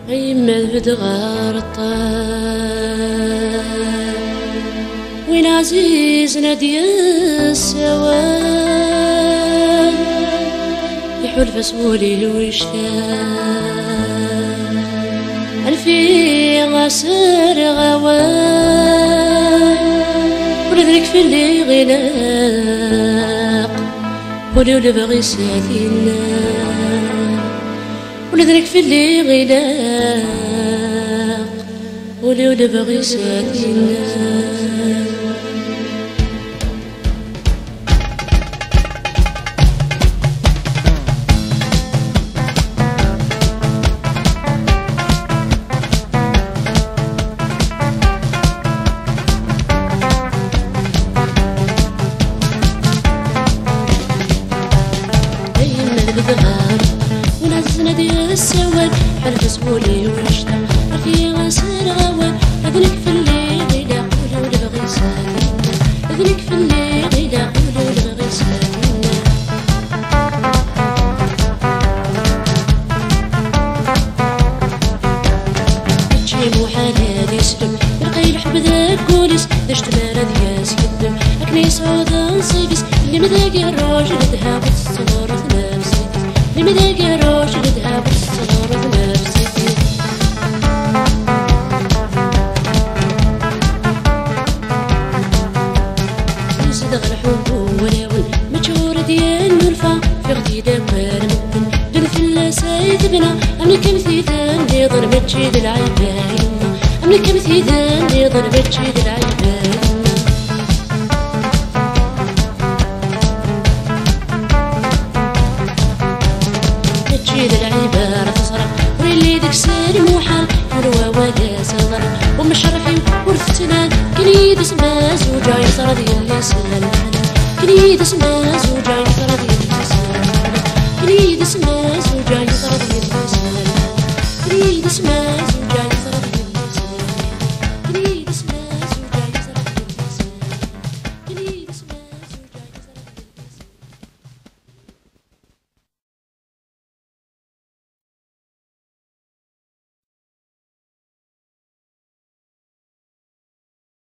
يما بدغار الطال وين عزيزنا ديال السواد يحول فسولي الوشتان الفي غسر غوان ولذلك في اللي غلاق ولو بغي سادينا ولذلك في اللي غلاق ولو بغي سادينا ونعزنا ديال السواد حلف سبولي وشتا رفي غاسر غوان أذنك في الليل غيدا ولو لبغي ساكنة أذنك في الليل غيدا ولو لبغي ساكنة تجي محال يسلم يلقي الحب ذاك كوليس دشت بارد ياس يدم أكني صعودا نصيبس اللي مذاقي الراجل ذهب الصغار نفسي اللي مذاقي الراجل ذهب الصغار نفسي يصدق الحب ولون مجهور ديال نرفع في غديدة كارمتن دون في اللاسايد بنا أملك مثيثان لي ضربت شيد العيبان أملك مثيثان لي ضربت شيد العيبان تجيد العبارة تصرف وريلي ديك سالي محال حلوة ولا صغر ومشرحي ورث سنان كنيد اسمها زوجة يصرى ديال اللسان كنيد اسمها زوجة يصرى ديال اللسان كنيد اسمها زوجة يصرى ديال اللسان كنيد اسمها